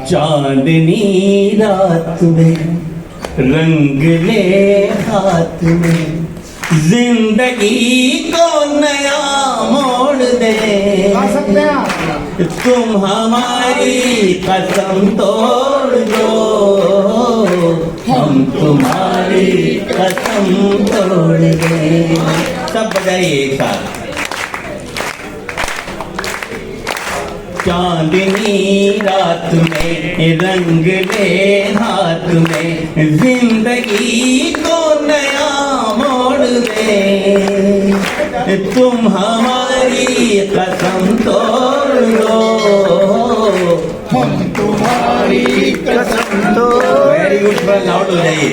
चांदनी रात में रंग ले हाथ में जिंदगी को नया मोड़ दे। तुम हमारी कसम तोड़ दो, हम तुम्हारी कसम तोड़ दे। सब बजाइए एक साथ। चांदनी रात में रंग ले हाथ में जिंदगी को नया मोड़ दे। तुम हमारी कसम तोड़ दो, हम तुम्हारी कसम तोड़। वेरी गुड, थोड़ा लाउड हो जाइए।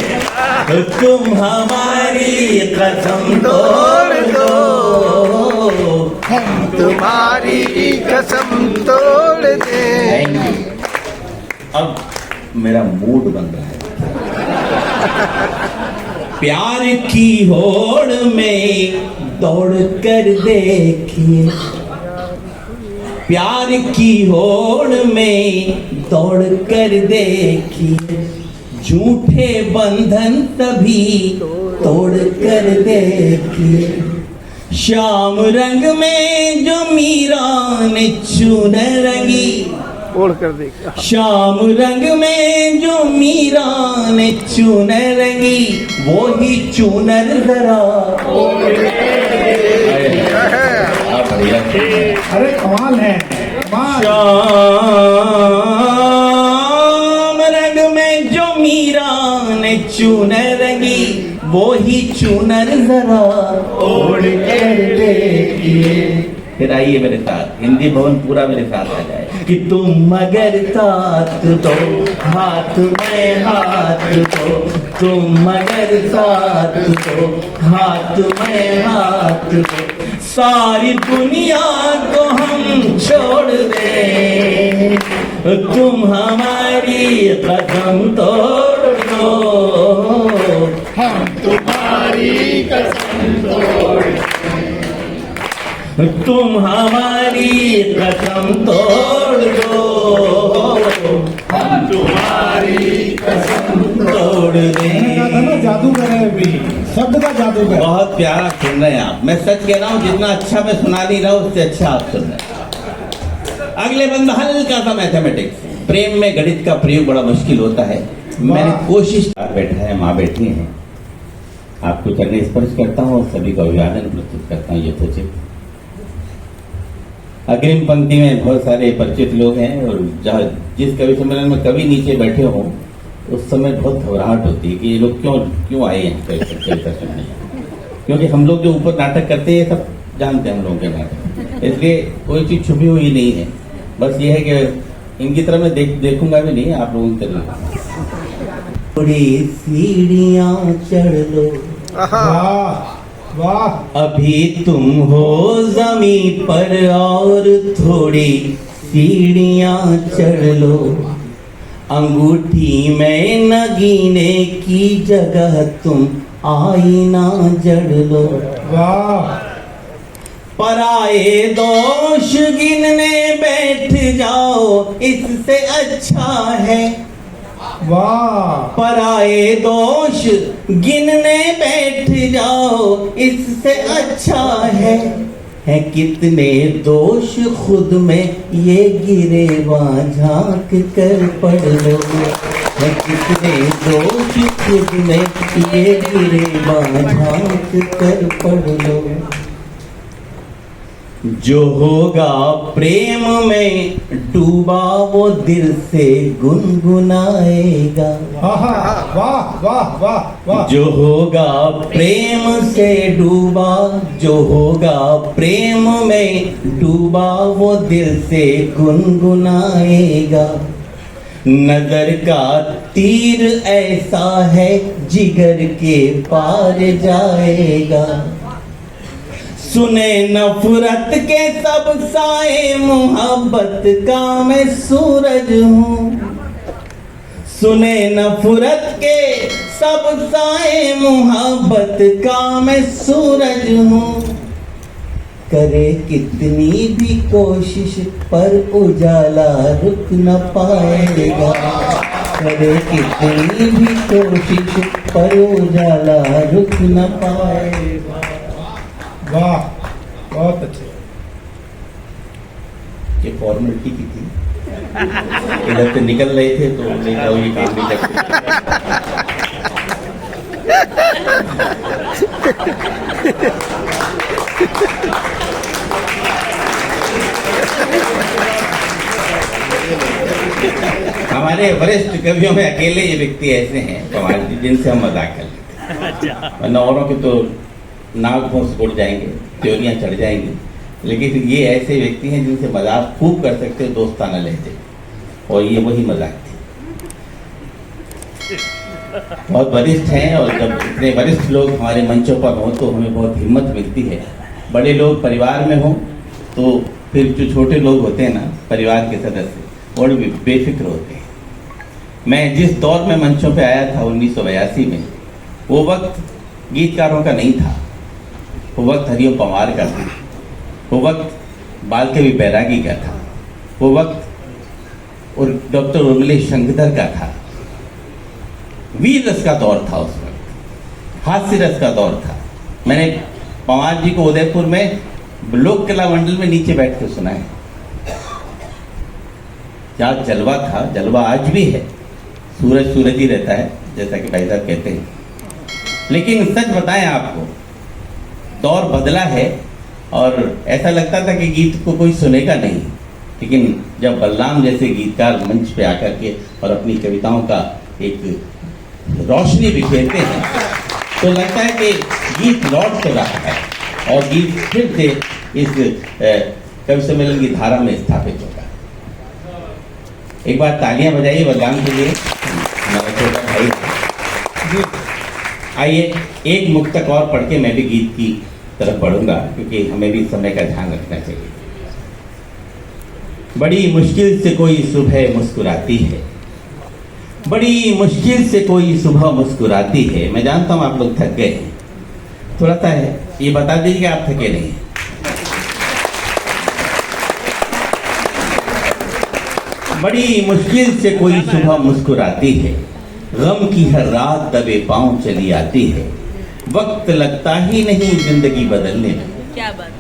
तुम हमारी कसम तोड़ दो, हम तुम्हारी कसम तोड़ दे। अब मेरा मूड बन रहा है। प्यार की होड़ में दौड़ कर देखिए, प्यार की होड़ में दौड़ कर देखिए, झूठे बंधन सभी तोड़ कर देखिए। श्याम रंग में जो मीरा ने चूनर रंगी, ओढ़ कर देखा। श्याम रंग में जो मीरा ने चूनर रंगी, वो ही चूनर जरा अरे कमाल है। श्याम रंग में जो मीरा ने चूनर रंगी, वो ही चूनर जरा ओढ़ कर देखिए। फिर आइए मेरे साथ, हिंदी भवन पूरा मेरे साथ आ जाए। कि तुम मगर साथ दो हाथ में हाथ दो, तुम मगर साथ दो हाथ में हाथ दो, सारी दुनिया को हम छोड़ दे। तुम हमारी कसम तोड़ दो, हम तुम्हारी कसम तोड़ दे। तुम हमारी कसम तोड़ दो, हम तुम्हारी कसम तोड़ दे। जादूगर है भी, शब्द का जादूगर। बहुत प्यारा सुन रहे हैं आप। मैं सच कह रहा हूँ, जितना अच्छा मैं सुना नहीं रहा हूँ उससे अच्छा आप सुन रहे हैं। अगले बंदा हल्का सा मैथमेटिक्स। प्रेम में गणित का प्रयोग बड़ा मुश्किल होता है। मैंने कोशिश। बैठा है, माँ बैठी है, आपको चरण स्पर्श करता हूँ और सभी का अभिवादन प्रस्तुत करता हूँ यथोचित। अग्रिम पंक्ति में बहुत सारे परिचित लोग हैं और जहाँ जिस कवि सम्मेलन में कवि नीचे बैठे हों उस समय बहुत घबराहट होती है कि ये लोग क्यों आए हैं कविता सुनने। क्योंकि हम लोग जो ऊपर नाटक करते हैं सब जानते हैं हम लोगों के नाटक, इसलिए कोई चीज छुपी हुई नहीं है। बस ये है कि इनकी तरह मैं देखूंगा भी नहीं, आप लोगों की तरह। थोड़ी सीढ़ियाँ चढ़ लो, वाह, अभी तुम हो जमीन पर और थोड़ी सीढ़ियाँ चढ़ लो। अंगूठी में नगीने की जगह तुम आईना जड़ लो। वाह, पराए दोष गिनने बैठ जाओ, इससे अच्छा है। वाह, पराए दोष गिनने बैठ जाओ, इससे अच्छा है कितने दोष खुद में ये गिरे वहाँ झांक कर पढ़ लो। है कितने दोष खुद में ये गिरे वहाँ झांक कर पढ़ लो। जो होगा प्रेम में डूबा वो दिल से गुनगुनाएगा। वाह, वाह, वाह, वाह। जो होगा प्रेम से डूबा, जो होगा प्रेम में डूबा वो दिल से गुनगुनाएगा। नजर का तीर ऐसा है जिगर के पार जाएगा। सुने नफरत के सब साए, मोहब्बत का मैं सूरज हूँ। सुने नफरत के सब साए, मोहब्बत का मैं सूरज हूँ। करे कितनी भी कोशिश पर उजाला रुक न पाएगा। करे कितनी भी कोशिश पर उजाला रुक न पाएगा। वाह, बहुत अच्छे। ये फॉर्मेलिटी की थी, इधर से निकल रहे थे तो ले जाओ ये काम भी करते। हमारे वरिष्ठ कवियों में अकेले ये व्यक्ति ऐसे हैं कमाल जी जिनसे हम मजाक कर लेते हैं, वरना औरों के तो नाक भोंस उड़ जाएंगे, त्योरियां चढ़ जाएंगी, लेकिन ये ऐसे व्यक्ति हैं जिनसे मजाक खूब कर सकते हैं दोस्ताना लहजे, और ये वही मजाक थी। बहुत वरिष्ठ हैं और जब इतने वरिष्ठ लोग हमारे मंचों पर हों तो हमें बहुत हिम्मत मिलती है। बड़े लोग परिवार में हों तो फिर जो छोटे लोग होते हैं ना परिवार के सदस्य, वो भी बेफिक्र होते हैं। मैं जिस दौर में मंचों पे आया था 1982 में, वो वक्त गीतकारों का नहीं था, वो वक्त हरिओम पंवार का था, वो वक्त बालकवि बैरागी का था, वो वक्त और डॉक्टर उर्मिलेश शंकरधर का था। वीर रस का दौर था उस वक्त, हास्य रस का दौर था। मैंने पंवार जी को उदयपुर में लोक कला मंडल में नीचे बैठ के सुना है। क्या जलवा था, जलवा आज भी है, सूरज सूरज ही रहता है जैसा कि भाई साहब कहते हैं। लेकिन सच बताएं आपको, दौर बदला है और ऐसा लगता था कि गीत को कोई सुनेगा नहीं, लेकिन जब बलराम जैसे गीतकार मंच पे आकर के और अपनी कविताओं का एक रोशनी बिखेरते हैं तो लगता है कि गीत लौट तो रहा है और गीत फिर से इस कवि सम्मेलन की धारा में स्थापित होगा। एक बार तालियां बजाइए बलराम के लिए, हमारा छोटा भाई। आइए एक मुक्तक और पढ़ के मैं भी गीत की तरफ बढ़ूंगा, क्योंकि हमें भी समय का ध्यान रखना चाहिए। बड़ी मुश्किल से कोई सुबह मुस्कुराती है, बड़ी मुश्किल से कोई सुबह मुस्कुराती है। मैं जानता हूं आप लोग थक गए हैं, थोड़ा सा है ये बता दीजिए कि आप थके नहीं। बड़ी मुश्किल से कोई सुबह मुस्कुराती है, गम की हर रात दबे पांव चली आती है। वक्त लगता ही नहीं जिंदगी बदलने में, क्या बात,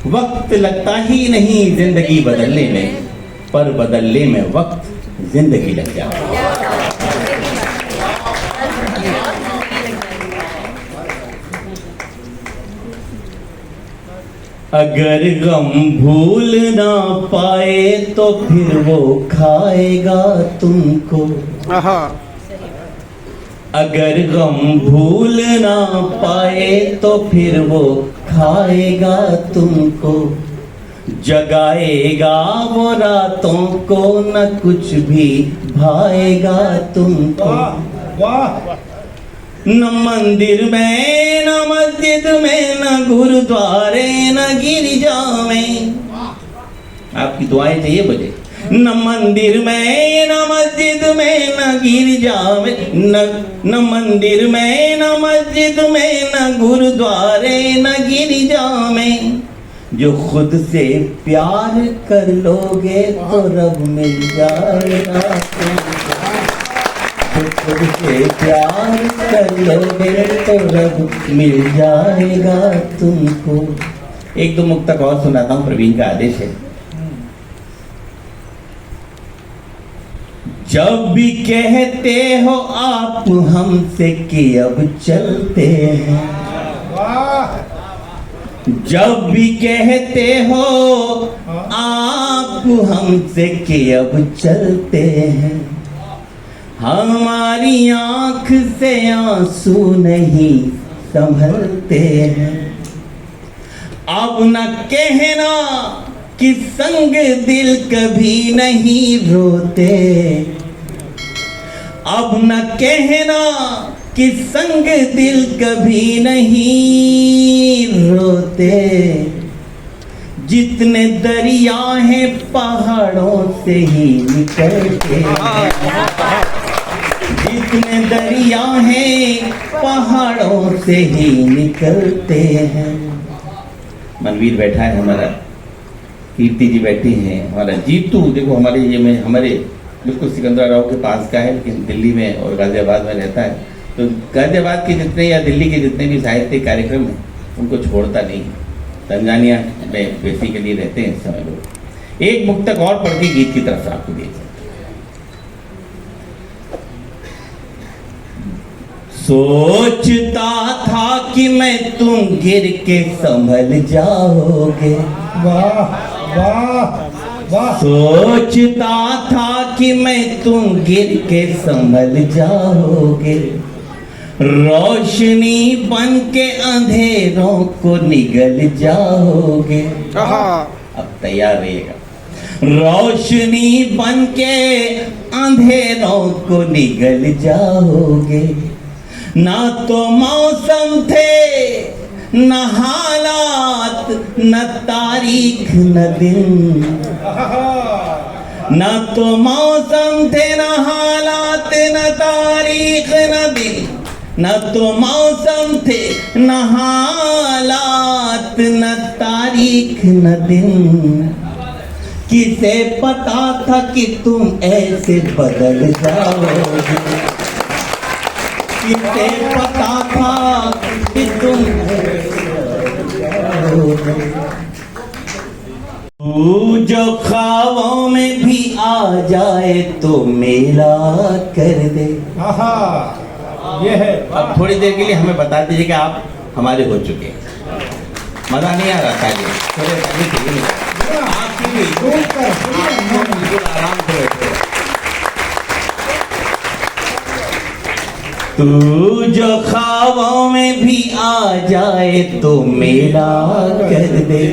वक्त लगता ही नहीं जिंदगी बदलने में, पर बदलने में वक्त जिंदगी लग जाती है। अगर गम भूल ना पाए तो फिर वो खाएगा तुमको। अगर गम भूल ना पाए तो फिर वो खाएगा तुमको। जगाएगा वो रातों को, न कुछ भी भाएगा तुमको। वाह, न मंदिर में न मस्जिद में न गुरुद्वारे न गिरजा में, आपकी दुआएं चाहिए मुझे। न मंदिर में न मस्जिद में न गिरजा में, न मंदिर में न मस्जिद में न गुरुद्वारे न गिरजा में। जो खुद से प्यार कर लोगे तो रब मिल जाएगा तुमको। खुद से प्यार कर लोगे तो रब मिल जाएगा तुमको। एक दो मुक्तक और सुनाता हूँ, प्रवीण का आदेश है। जब भी कहते हो आप हमसे कि अब चलते हैं, जब भी कहते हो आप हमसे कि अब चलते हैं, हमारी आंख से आंसू नहीं संभलते हैं। अब न कहना कि संग दिल कभी नहीं रोते, अब न कहना कि संग दिल कभी नहीं रोते। जितने दरिया हैं पहाड़ों से ही निकलते हैं, जितने दरिया हैं पहाड़ों से ही निकलते हैं। मनवीर बैठा है हमारा, कीर्ति जी बैठी हैं, हमारा जीतू देखो हमारे ये में हमारे बिल्कुल सिकंदराबाद के पास का है, लेकिन दिल्ली में और गाजियाबाद में रहता है। तो गाजियाबाद के जितने या दिल्ली के जितने भी साहित्यिक कार्यक्रम हैं उनको छोड़ता नहीं है। तंजानिया में बेसिकली रहते हैं इस समय लोग। एक मुक्तक और पढ़ के गीत की तरफ से आपको दिए। सोचता था कि मैं तुम गिर के संभल जाओगे, वाह वाह वाह। सोचता था कि मैं तुम गिर के संभल जाओगे, रोशनी बन के अंधेरों को निगल जाओगे। अब तैयार रहिएगा। रोशनी बन के अंधेरों को निगल जाओगे, ना तो मौसम थे न हालात न तारीख न दिन, न तो मौसम थे न हालात न तारीख न दिन, न तो मौसम थे न हालात न तारीख न दिन। किसे पता था कि तुम ऐसे बदल जाओगे, किसे पता था कि तुम तू जो ख्वाबों में भी आ जाए तो मेला कर दे। आहा, ये है। अब थोड़ी देर के लिए हमें बता दीजिए कि आप हमारे हो चुके हैं। मजा नहीं आ रहा था ये थोड़े आपकी भी बिल्कुल आराम से बैठे। तू जो ख्वाबों में भी आ जाए तो मेला कर दे,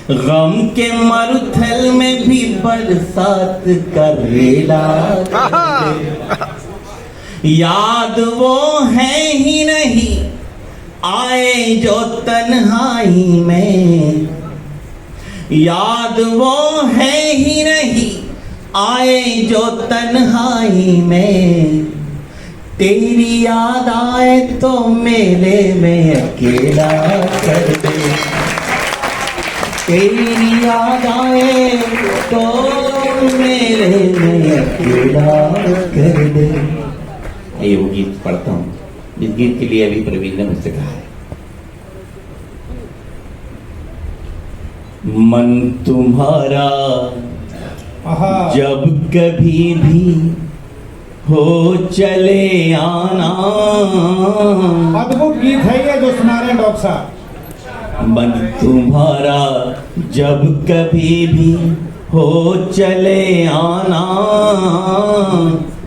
गम के मरुथल में भी बरसात का रेला कर दे। याद वो है ही नहीं आए जो तन्हाई में, याद वो है ही नहीं आए जो तन्हाई में। तेरी याद आए तो मेले में अकेला कर दे, तेरी याद आए तो मेले में अकेला कर दे। ये वो गीत पढ़ता हूँ, इस गीत के लिए अभी प्रवीण ने मुझसे कहा है। मन तुम्हारा जब कभी भी हो चले आना। अद्भुत गीत है ये जो सुना रहे हैं डॉक्टर साहब। मन तुम्हारा जब कभी भी हो चले आना,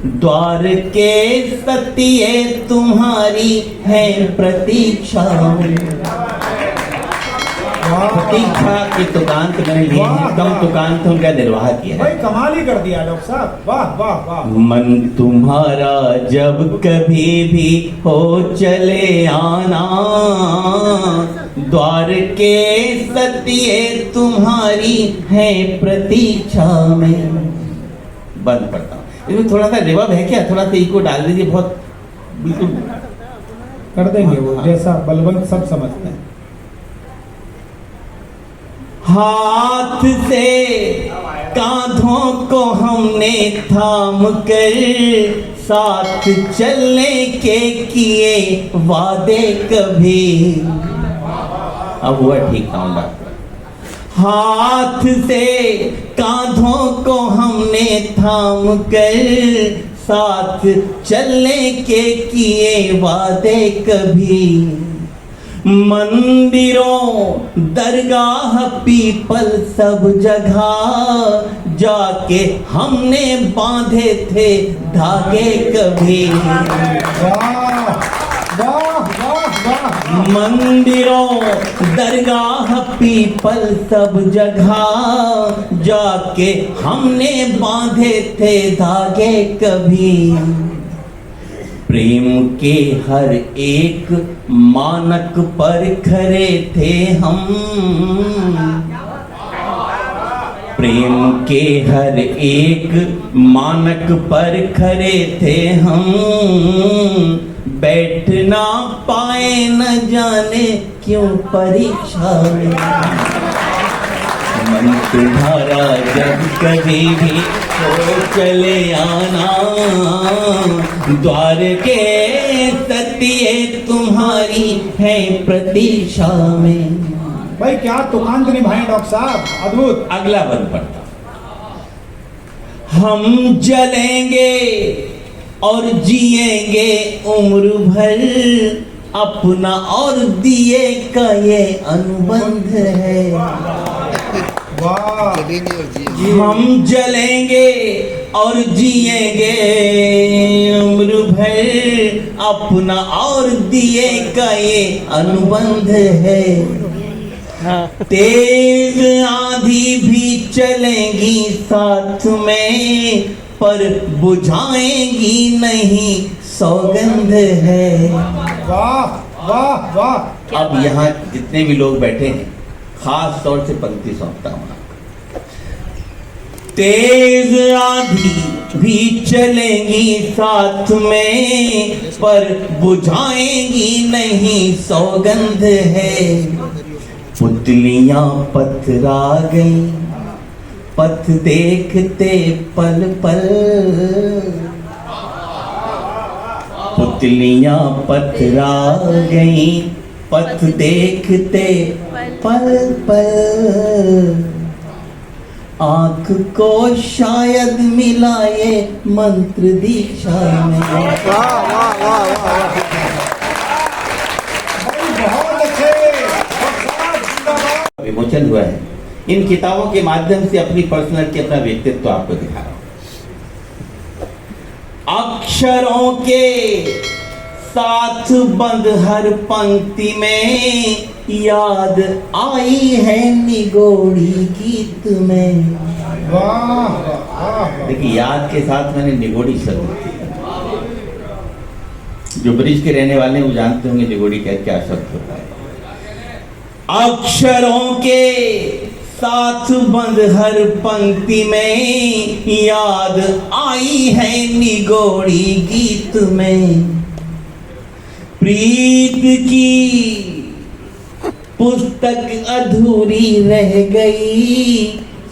द्वार के सत्य तुम्हारी है प्रतीक्षा। प्रतीक्षा की तुकांत मैंने लिए हैं, कम तुकांत उनका निर्वाह किया है। भाई कमाल ही कर दिया डॉक्टर साहब, वाह वाह वाह। मन तुम्हारा जब कभी भी हो चले आना, द्वार के सत्य तुम्हारी है प्रतीक्षा में। बंद पड़ता हूँ। इसमें थोड़ा सा रिवर्ब है क्या, थोड़ा सा इको डाल दीजिए, बहुत बिल्कुल कर देंगे वो जैसा बलवंत सब समझते हैं। हाथ से कांधों को हमने थाम कर साथ चलने के किए वादे कभी। अब हुआ ठीक काउंट बात। हाथ से कांधों को हमने थाम कर साथ चलने के किए वादे कभी। मंदिरों दरगाह पीपल सब जगह जाके हमने बांधे थे धागे कभी। वाह वाह वाह वाह। मंदिरों दरगाह पीपल सब जगह जाके हमने बांधे थे धागे कभी। प्रेम के हर एक मानक पर खरे थे हम, प्रेम के हर एक मानक पर खरे थे हम, बैठ ना पाए न जाने क्यों परीक्षा में। मन तुम्हारा जब कभी भी हो चले आना, द्वार के तकिए तुम्हारी है प्रतीक्षा में। भाई क्या तुकांत निभाए डॉक्टर साहब, अद्भुत। अगला बंद पढ़ता। हम जलेंगे और जिएंगे उम्र भर, अपना और दिए का ये अनुबंध है। वाह। हम जलेंगे और जिएंगे उम्र भर, अपना और दिए का ये अनुबंध है। तेज आंधी भी चलेंगी साथ में, पर बुझाएंगी नहीं सौगंध है। वाह वाह वाह। अब यहाँ जितने भी लोग बैठे हैं, खास तौर से पंक्ति सौंपता हूं। तेज आंधी भी चलेंगी साथ में, पर बुझाएंगी नहीं सौगंध है। पुतलियां पथरा गई पथ देखते पल पल, पुतलियां पथरा गई पथ देखते पल पल। आंख को शायद मिलाए मंत्र दीक्षा में। बहुत अच्छे। विमोचन हुआ है। इन किताबों के माध्यम से अपनी पर्सनालिटी, अपना व्यक्तित्व आपको दिखा रहा हूं। अक्षरों के साथ बंद हर पंक्ति में, याद आई है निगोड़ी गीत में। वाह वाह। देखिए, याद के साथ मैंने निगोड़ी शब्द दिया। जो ब्रिज के रहने वाले हैं वो जानते होंगे निगोड़ी क्या शब्द होता है। अक्षरों के साथ बंद हर पंक्ति में, याद आई है निगोड़ी गीत में। प्रीत की पुस्तक अधूरी रह गई,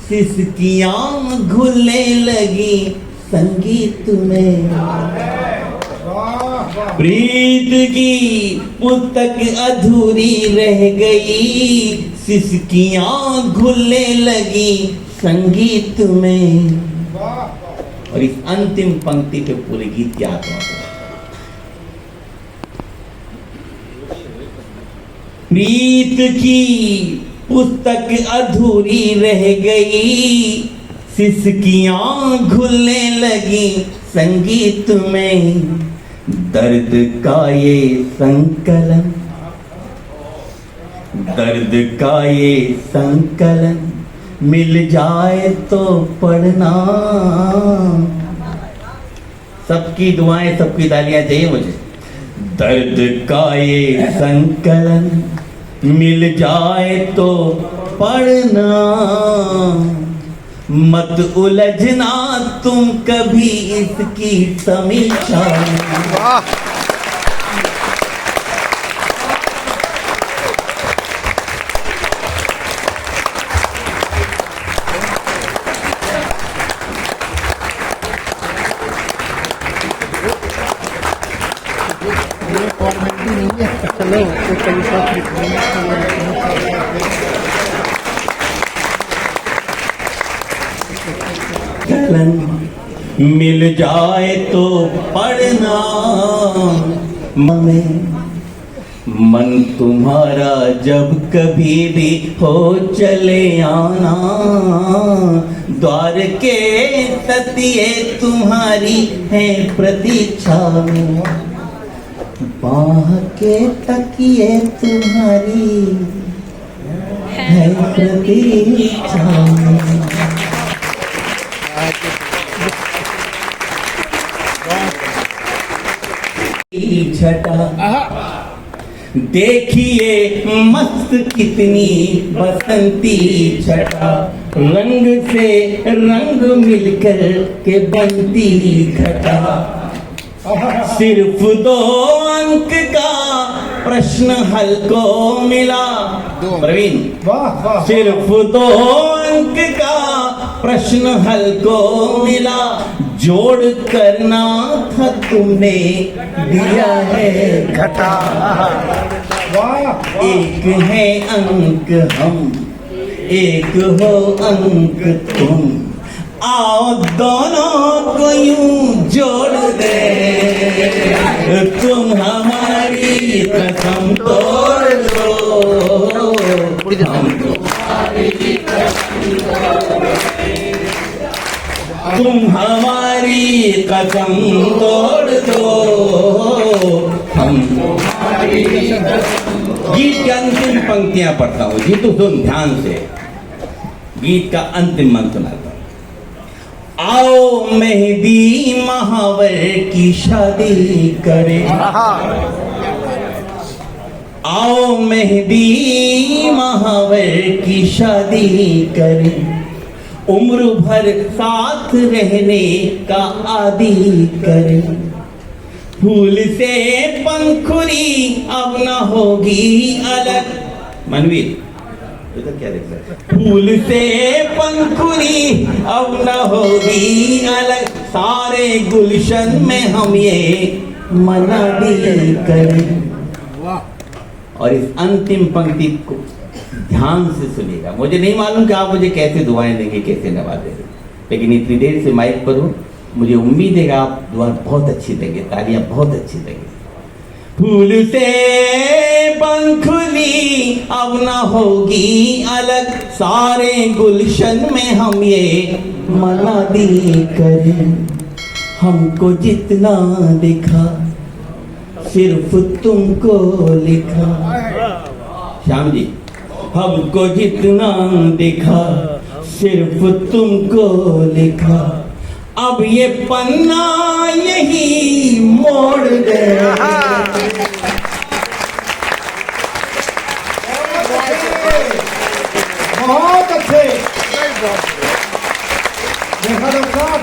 सिसकियां घुलने लगी संगीत में। प्रीत की पुस्तक अधूरी रह गई, सिसकियां घुलने लगी संगीत में। और इस अंतिम पंक्ति पे पूरे गीत याद हो। प्रीत की पुस्तक अधूरी रह गई, सिसकियां घुलने लगी संगीत में। दर्द का ये संकलन, दर्द का ये संकलन, मिल जाए तो पढ़ना। सबकी दुआएं, सबकी तालियां चाहिए मुझे। दर्द का ये संकलन, मिल जाए तो पढ़ना। मत उलझना तुम कभी इसकी समीक्षा में। मिल जाए तो पढ़ना। मन तुम्हारा जब कभी भी हो चले आना, द्वार के तकिए तुम्हारी है प्रतीक्षा में। बाह के तकिए तुम्हारी है प्रतीक्षा में। छटा देखिए मस्त कितनी बसंती छटा, रंग से रंग मिलकर के बनती घटा, सिर्फ 2 अंक का प्रश्न हल को मिला। प्रवीण, वाह वाह, सिर्फ 2 अंक का प्रश्न हल को मिला, जोड़ करना था तुमने दिया है घटा। वाह, एक है अंक हम, एक हो अंक तुम, आओ दोनों को यूं जोड़ दे, तुम हमारी कसम तोड़ दो, हम तुम्हारी कसम तोड़ दे, तुम हमारी कसम तोड़ दो, हम तुम्हारी कसम। गीत की अंतिम पंक्तियां पढ़ता हूं जी, तो सुन ध्यान से। गीत का अंतिम मंत्र सुनाता हूं। आओ मेहदी महावर की शादी करें, आओ मेहदी महावर की शादी करें, उम्र भर साथ रहने का आदि करें, फूल से पंखुड़ी अब न होगी अलग। मनवीर, तो क्या देख सकते, फूल से पंखुड़ी अब न होगी अलग, सारे गुलशन में हम ये मनादी करें। और इस अंतिम पंक्ति को ध्यान से सुनिएगा। मुझे नहीं मालूम कि आप मुझे कैसे दुआएं देंगे, कैसे नवाजेंगे, लेकिन इतनी देर से माइक पर हूं, मुझे उम्मीद है कि आप दुआ बहुत अच्छी देंगे, तालियां बहुत अच्छी देंगे। फूल से पंखुड़ी अब न होगी अलग, सारे गुलशन में हम ये मनादी करें, हमको जितना दिखा सिर्फ तुमको लिखा। श्याम जी, हमको जितना दिखा सिर्फ तुमको लिखा, अब ये पन्ना यही मोड़ दे। बहुत अच्छे। देखा डॉक्टर साहब,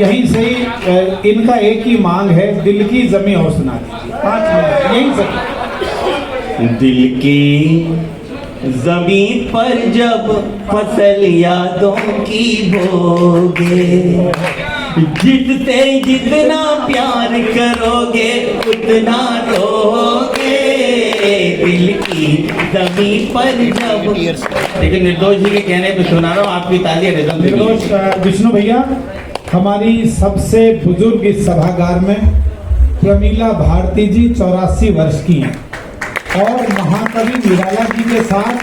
यहीं से ही इनका एक ही मांग है, दिल की जमी और सुना दीजिए 5 मिनट, यहीं से। दिल की जमीन पर जब फसल यादों की बोगे, जितने जितना प्यार करोगे उतना रोगे, दिल की जमीन पर जब। लेकिन निर्दोष जी के कहने पे सुना रहा हूँ, आपकी तालियां रिदम से। निर्दोष विष्णु भैया, हमारी सबसे बुजुर्ग इस सभागार में प्रमीला भारती जी 84 वर्ष की हैं और महाकवि निराला जी के साथ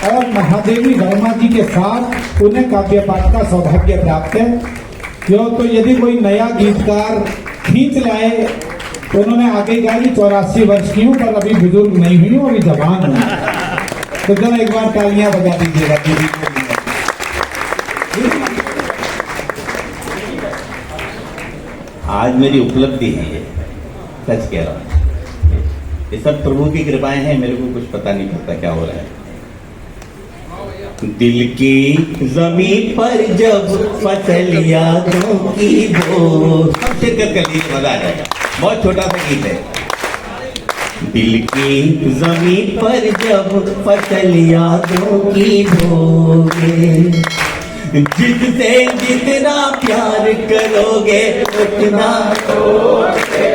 और महादेवी वर्मा जी के साथ उन्हें काव्य पाठ का सौभाग्य प्राप्त है। जो तो यदि कोई नया गीतकार खींच लाए तो उन्होंने आगे कहा कि 84 वर्ष की हूँ पर अभी बुजुर्ग नहीं हुई हूँ, अभी जवान हूँ। तो जरा एक बार तालियां बजा दीजिएगा दीदी के लिए। आज मेरी उपलब्धि है ये, सच कह रहा हूँ। ये सब प्रभु की कृपाएं हैं, मेरे को कुछ पता नहीं पड़ता क्या हो रहा है। दिल की जमीन पर जब फसल यादों की बो, सब शिरकत कर लीजिए, मजा आ जाएगा। बहुत छोटा सा गीत है। दिल की जमीन पर जब फसल यादों की बोगे, जिससे जितना प्यार करोगे उतना रोगे,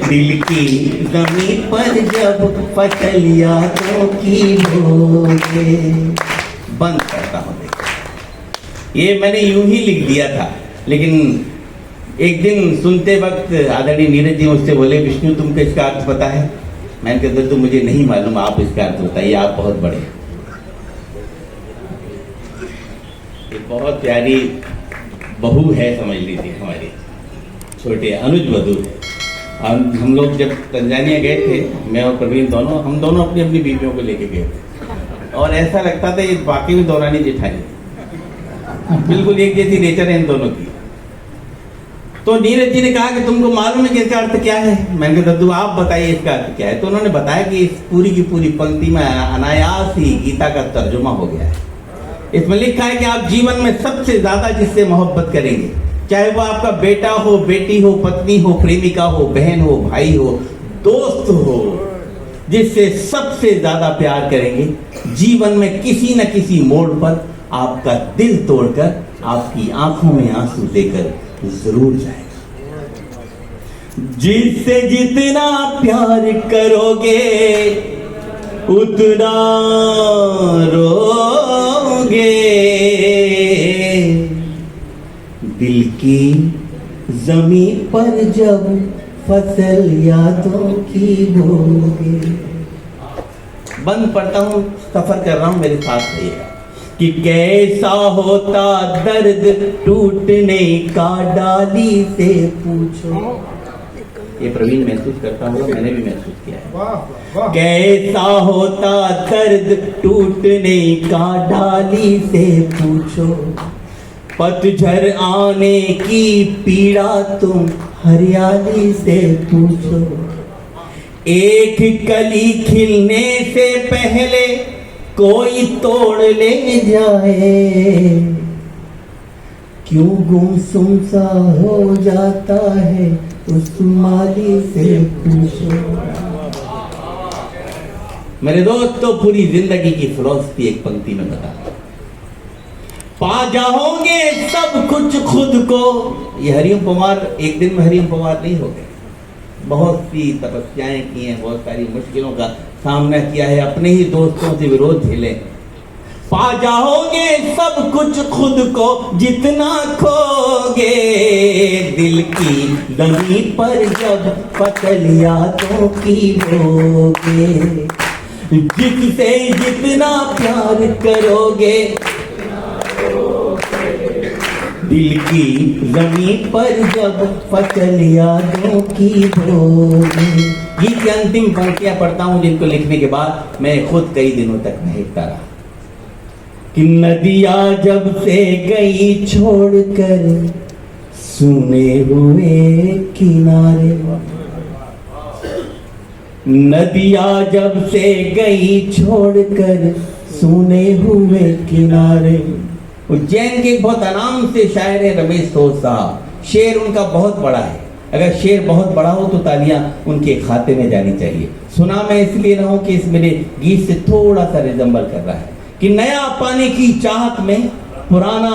दिल की जमीन पर जब फसल यादों की बोगे। बंद करता हूँ। ये मैंने यूं ही लिख दिया था, लेकिन एक दिन सुनते वक्त आदरणीय नीरज जी मुझसे बोले, विष्णु तुमको इसका अर्थ पता है? मैंने कहा तो मुझे नहीं मालूम, आप इसका अर्थ बताइए, आप बहुत बड़े। ये बहुत प्यारी बहू है, समझ लीजिए, हमारी छोटे अनुज बधू है। हम लोग जब तंजानिया गए थे, मैं और प्रवीण दोनों, हम दोनों अपनी अपनी बीवियों को लेके गए थे और ऐसा लगता था ये वाकई में दौरानी जेठानी, बिल्कुल एक जैसी नेचर है इन दोनों की। तो नीरज जी ने कहा कि तुमको मालूम है कि इसका अर्थ क्या है? मैंने कहा दद्दू आप बताइए इसका अर्थ क्या है। तो उन्होंने बताया कि इस पूरी की पूरी पंक्ति में अनायास ही गीता का तर्जुमा हो गया है। इसमें लिखा है कि आप जीवन में सबसे ज्यादा जिससे मोहब्बत करेंगे, चाहे वो आपका बेटा हो, बेटी हो, पत्नी हो, प्रेमिका हो, बहन हो, भाई हो, दोस्त हो, जिससे सबसे ज्यादा प्यार करेंगे, जीवन में किसी न किसी मोड़ पर आपका दिल तोड़कर आपकी आंखों में आंसू देकर जरूर जाएगा। जिससे जितना प्यार करोगे उतना रोगे, दिल की जमीन पर जब फसल यादों की बोगे। बंद पढ़ता हूँ, सफर कर रहा हूँ, मेरे साथ रहिएगा। कि कैसा होता दर्द टूटने का डाली से पूछो। ये प्रवीण महसूस करता हुआ मैंने भी महसूस किया है। कैसा होता दर्द टूटने का डाली से पूछो, पतझड़ आने की पीड़ा तुम हरियाली से पूछो। एक कली खिलने से पहले कोई तोड़ ले जाए, क्यों गुमसुम सा हो जाता है उस माली से पूछो। मेरे दोस्तों, पूरी जिंदगी की फिलॉसफी एक पंक्ति में बता, पा जाओगे सब कुछ खुद को। ये हरिओम पवार एक दिन में हरिओम पवार नहीं हो गए, बहुत सी तपस्याएं की हैं, बहुत सारी मुश्किलों का सामना किया है, अपने ही दोस्तों से विरोध झेले। पा जाओगे सब कुछ खुद को जितना खोगे, दिल की जमीन पर जब फसल यादों की बोगे। जिससे जितना प्यार करोगे, दिल की जमीन पर जब फसल यादों की बोगे। गीत की अंतिम पंक्तियां पढ़ता हूं, जिनको लिखने के बाद मैं खुद कई दिनों तक महकता रहा। कि नदियां जब से गई छोड़कर सुने हुए किनारे, नदियां जब से गई छोड़कर सुने हुए किनारे। उज्जैन के बहुत आराम से शायर है रमेश सोह साहब। शेर उनका बहुत बड़ा है, अगर शेर बहुत बड़ा हो तो तालियां उनके खाते में जानी चाहिए। सुना मैं इसलिए रहा हूं कि इस मेरे गीत से थोड़ा सा रिजम्बल कर रहा है कि नया पाने की चाहत में पुराना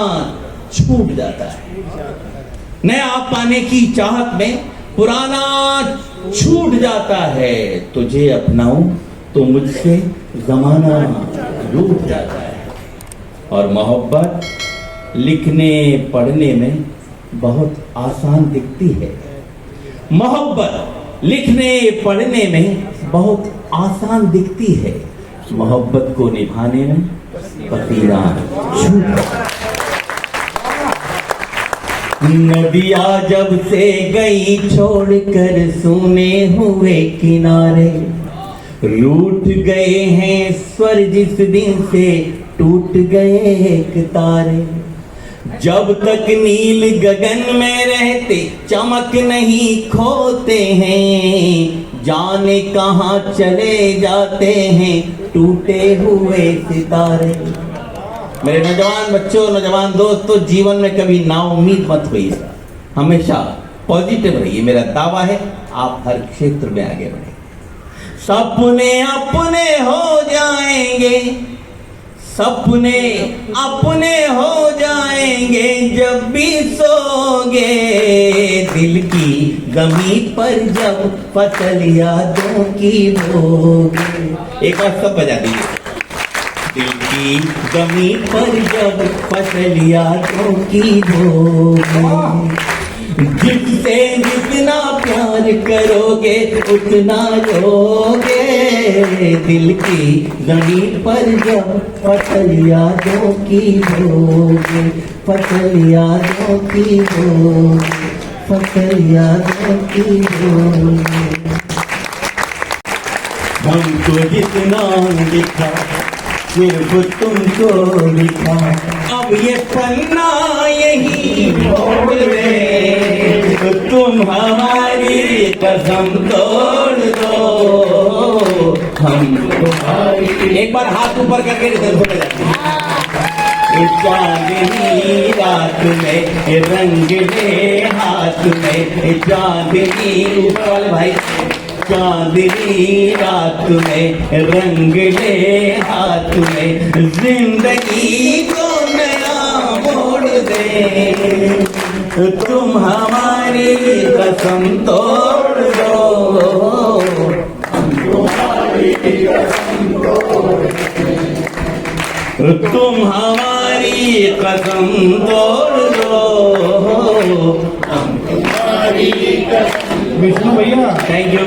छूट जाता है। नया पाने की चाहत में पुराना छूट जाता है। तुझे अपनाऊं तो मुझसे जमाना रूठ जाता है। और मोहब्बत लिखने पढ़ने में बहुत आसान दिखती है। मोहब्बत लिखने पढ़ने में बहुत आसान दिखती है, मोहब्बत को निभाने में पसीना छूटता। नदियां जब से गई छोड़कर सुने हुए किनारे, रूठ गए हैं स्वर जिस दिन से टूट गए एक तारे। जब तक नील गगन में रहते चमक नहीं खोते हैं, जाने कहां चले जाते हैं टूटे हुए सितारे। मेरे नौजवान बच्चों, नौजवान दोस्तों, जीवन में कभी नाउम्मीद मत होइएगा, हमेशा पॉजिटिव रहिए। मेरा दावा है आप हर क्षेत्र में आगे बढ़ेंगे। सपने अपने हो जाएंगे, सपने अपने हो जाएंगे जब भी सोगे। दिल की जमीन पर जब फसल यादों की बोगे। एक बार सब बजा दीजिए। दिल की जमीन पर जब फसल यादों की बोगे। जिससे जितना प्यार करोगे उतना रोगे। दिल की जमीन पर जब फसल यादों की बोगे, फसल यादों की बोगे, फसल यादों की बोगे। हमको जितना लिखा सिर्फ तुमको लिखा, अब ये पन्ना यही मोड़ दे। तुम हमारी कसम तोड़ दो, हम तुम्हारी। एक बार हाथ ऊपर करके इधर हो जाते हैं। चांदनी रात में रंग ले हाथ में, चांदनी ऊपर वाले भाई, चांदनी रात में रंग ले हाथ में, जिंदगी को नया मोड़ दे, तुम हमारी कसम तोड़ दो, हम तुम्हारी कसम तोड़ दो, तुम हमारी कसम तोड़ दो, हम तुम्हारी कसम। विष्णु भैया थैंक यू।